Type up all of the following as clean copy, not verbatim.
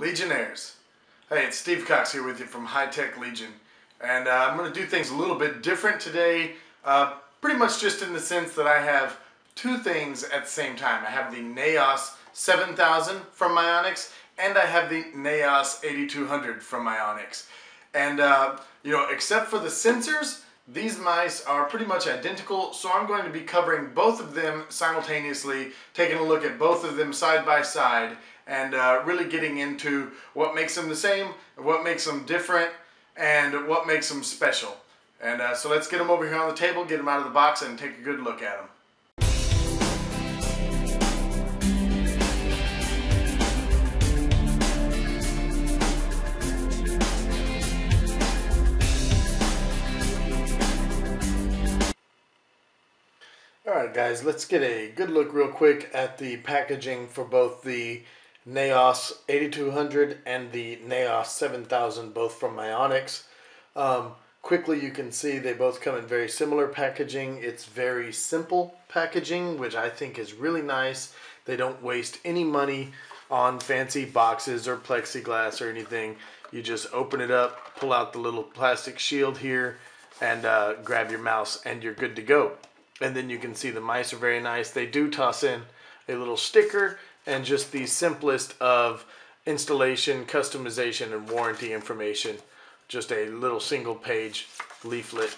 Legionnaires. Hey, it's Steve Cox here with you from High Tech Legion, and I'm going to do things a little bit different today, pretty much just in the sense that I have two things at the same time. I have the NAOS 7000 from Myonix, and I have the NAOS 8200 from Myonix. And, except for the sensors, these mice are pretty much identical, so I'm going to be covering both of them simultaneously, taking a look at both of them side by side, and really getting into what makes them the same, what makes them different, and what makes them special. And so let's get them over here on the table, get them out of the box, and take a good look at them. Alright guys, let's get a good look real quick at the packaging for both the NAOS 8200 and the NAOS 7000, both from Myonix. Quickly you can see they both come in very similar packaging. It's very simple packaging, which I think is really nice. They don't waste any money on fancy boxes or plexiglass or anything. You just open it up, pull out the little plastic shield here, and grab your mouse and you're good to go. And then you can see the mice are very nice. They do toss in a little sticker and just the simplest of installation, customization, and warranty information. Just a little single page leaflet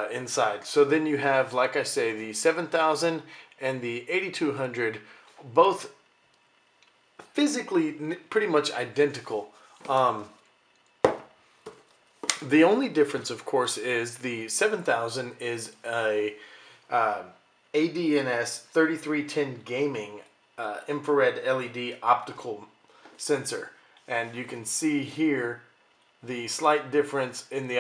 inside. So then you have, like I say, the 7000 and the 8200, both physically pretty much identical. The only difference, of course, is the 7000 is a ADNS 3310 gaming infrared LED optical sensor, and you can see here the slight difference in the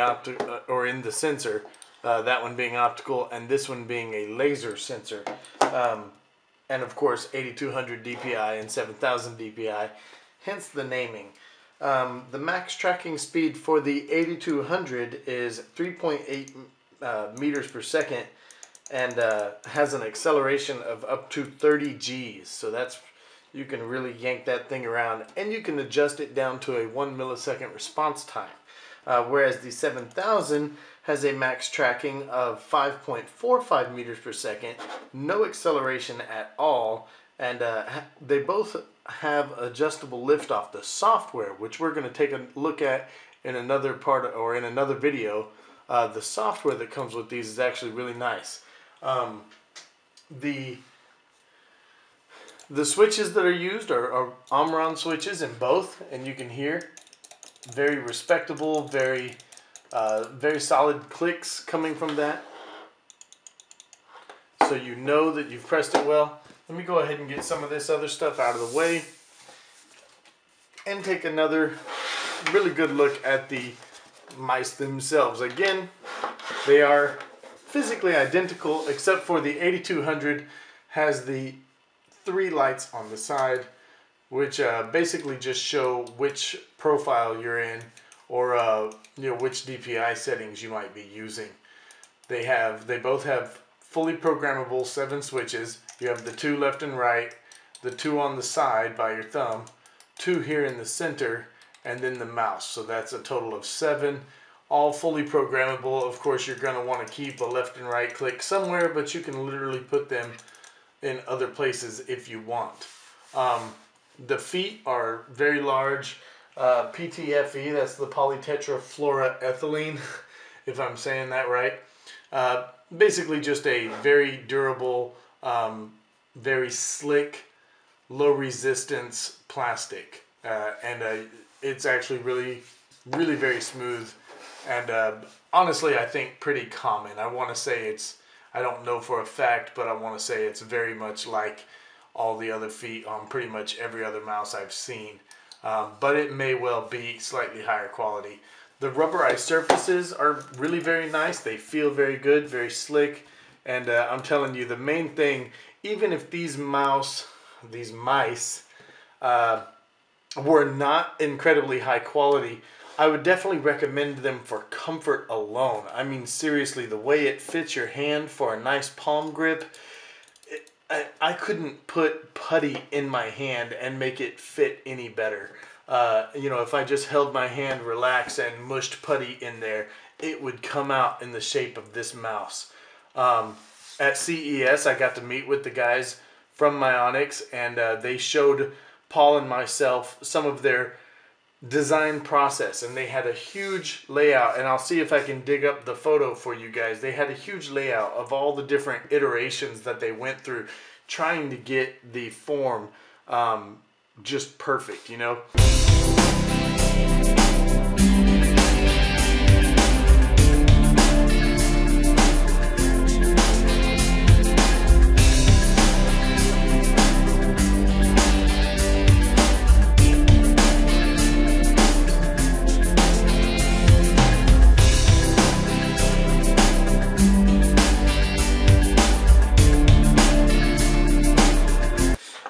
in the sensor, that one being optical and this one being a laser sensor, and of course 8200 DPI and 7000 DPI, hence the naming. The max tracking speed for the 8200 is 3.8 meters per second, and has an acceleration of up to 30 Gs. So that's, you can really yank that thing around, and you can adjust it down to a 1 millisecond response time. Whereas the 7000 has a max tracking of 5.45 meters per second, no acceleration at all, and they both have adjustable liftoff. The software, which we're going to take a look at in another part or in another video, the software that comes with these is actually really nice. The switches that are used are Omron switches in both, and you can hear very respectable, very solid clicks coming from that. So you know that you've pressed it well. Let me go ahead and get some of this other stuff out of the way and take another really good look at the mice themselves. Again, they are physically identical, except for the 8200 has the 3 lights on the side, which basically just show which profile you're in, or which DPI settings you might be using. They both have fully programmable 7 switches. You have the 2 left and right, the 2 on the side by your thumb, 2 here in the center, and then the mouse. So that's a total of 7, all fully programmable. Of course, you're going to want to keep a left and right click somewhere, but you can literally put them in other places if you want. The feet are very large, PTFE, that's the polytetrafluoroethylene, if I'm saying that right. Basically just a very durable, very slick, low resistance plastic, and it's actually really very smooth, and honestly I think pretty common. I want to say it's, I don't know for a fact, but I want to say it's very much like all the other feet on pretty much every other mouse I've seen, but it may well be slightly higher quality. The rubberized surfaces are really very nice. They feel very good, very slick, and I'm telling you, the main thing, even if these mice were not incredibly high quality, I would definitely recommend them for comfort alone. I mean, seriously, the way it fits your hand for a nice palm grip, I couldn't put putty in my hand and make it fit any better. You know, if I just held my hand relaxed and mushed putty in there, it would come out in the shape of this mouse. At CES, I got to meet with the guys from Myonix, and they showed Paul and myself some of their design process, and they had a huge layout, and I'll see if I can dig up the photo for you guys. They had a huge layout of all the different iterations that they went through trying to get the form just perfect, you know.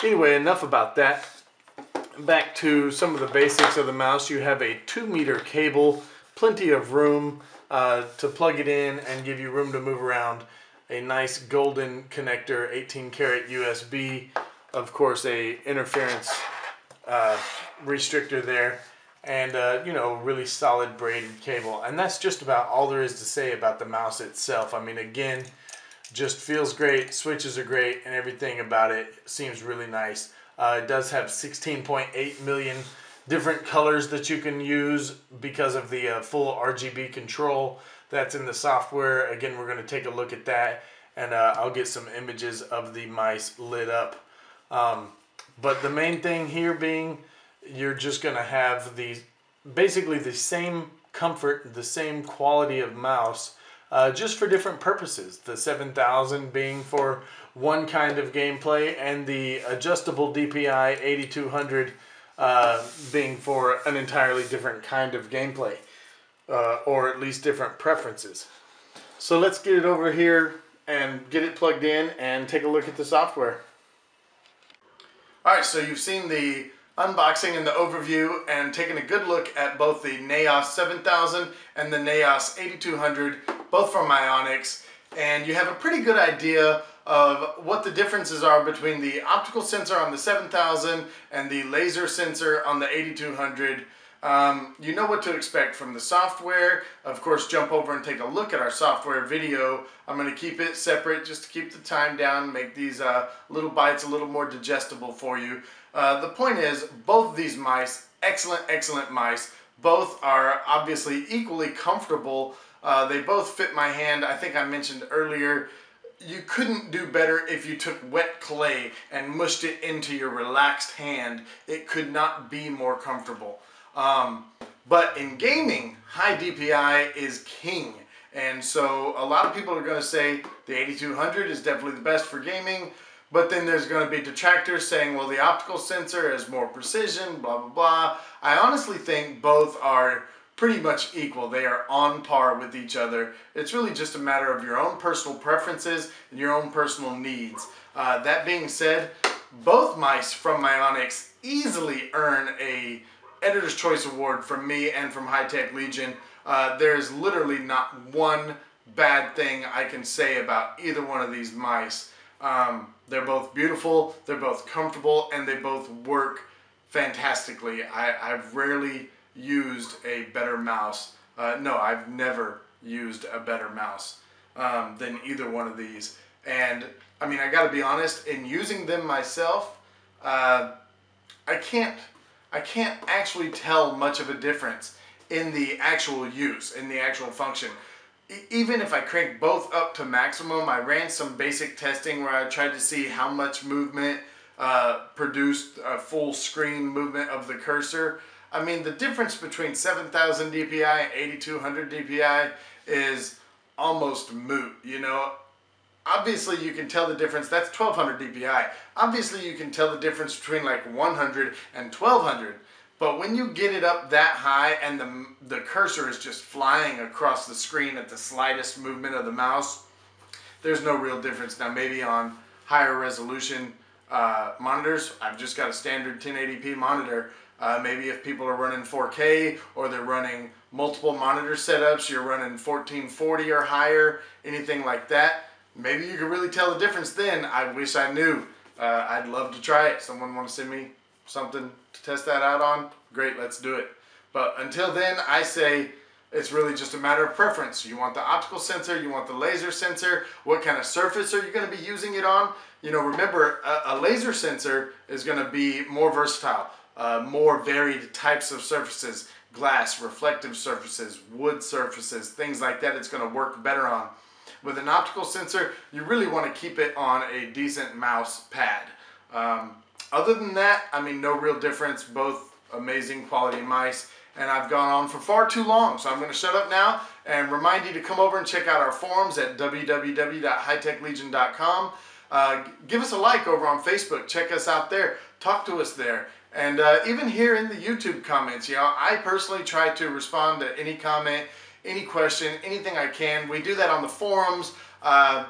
Anyway, enough about that. Back to some of the basics of the mouse. You have a 2-meter cable, plenty of room to plug it in and give you room to move around. A nice golden connector, 18-karat USB. Of course, a interference restrictor there. And, you know, really solid braided cable. And that's just about all there is to say about the mouse itself. I mean, again, just feels great, switches are great, and everything about it seems really nice. It does have 16.8 million different colors that you can use because of the full RGB control that's in the software. Again, we're going to take a look at that, and I'll get some images of the mice lit up. But the main thing here being, you're just going to have basically the same comfort, the same quality of mouse, just for different purposes. The 7000 being for one kind of gameplay, and the adjustable DPI 8200 being for an entirely different kind of gameplay, or at least different preferences. So let's get it over here and get it plugged in and take a look at the software. Alright, so you've seen the unboxing and the overview and taking a good look at both the Naos 7000 and the Naos 8200, both from Myonix, and you have a pretty good idea of what the differences are between the optical sensor on the 7000 and the laser sensor on the 8200. You know what to expect from the software. Of course, jump over and take a look at our software video. I'm going to keep it separate just to keep the time down, make these little bites a little more digestible for you. The point is, both of these mice, excellent mice. Both are obviously equally comfortable. They both fit my hand. I think I mentioned earlier, you couldn't do better if you took wet clay and mushed it into your relaxed hand. It could not be more comfortable. But in gaming, high DPI is king. And so a lot of people are going to say the 8200 is definitely the best for gaming. But then there's going to be detractors saying, well, the optical sensor has more precision, blah, blah, blah. I honestly think both are pretty much equal. They are on par with each other. It's really just a matter of your own personal preferences and your own personal needs. That being said, both mice from Myonix easily earn a Editor's Choice Award from me and from High Tech Legion. There's literally not one bad thing I can say about either one of these mice. They're both beautiful, they're both comfortable, and they both work fantastically. I've rarely used a better mouse. No, I've never used a better mouse than either one of these. And I mean, I gotta be honest, in using them myself, I can't actually tell much of a difference in the actual use, in the actual function. Even if I crank both up to maximum, I ran some basic testing where I tried to see how much movement produced a full screen movement of the cursor. I mean, the difference between 7000 DPI and 8200 DPI is almost moot, you know. Obviously you can tell the difference. That's 1200 DPI. Obviously you can tell the difference between like 100 and 1200. But when you get it up that high and the cursor is just flying across the screen at the slightest movement of the mouse, there's no real difference. Now maybe on higher resolution monitors, I've just got a standard 1080p monitor. Maybe if people are running 4K or they're running multiple monitor setups, you're running 1440 or higher, anything like that, maybe you can really tell the difference then. I wish I knew. I'd love to try it. Someone want to send me something to test that out on? Great, let's do it. But until then, I say it's really just a matter of preference. You want the optical sensor, you want the laser sensor, what kind of surface are you going to be using it on? You know, remember, a laser sensor is going to be more versatile, more varied types of surfaces, glass, reflective surfaces, wood surfaces, things like that it's going to work better on. With an optical sensor, you really want to keep it on a decent mouse pad. Other than that, I mean, no real difference, both amazing quality mice. And I've gone on for far too long, so I'm going to shut up now and remind you to come over and check out our forums at www.hightechlegion.com. Give us a like over on Facebook. Check us out there. Talk to us there. And even here in the YouTube comments, you know, I personally try to respond to any comment, any question, anything I can. We do that on the forums. I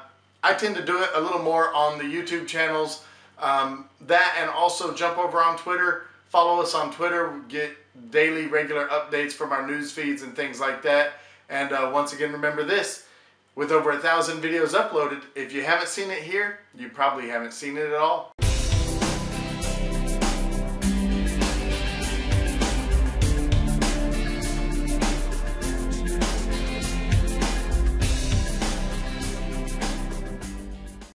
tend to do it a little more on the YouTube channels. That and also jump over on Twitter. Follow us on Twitter. We get daily regular updates from our news feeds and things like that. And once again, remember this, with over 1,000 videos uploaded, if you haven't seen it here, you probably haven't seen it at all.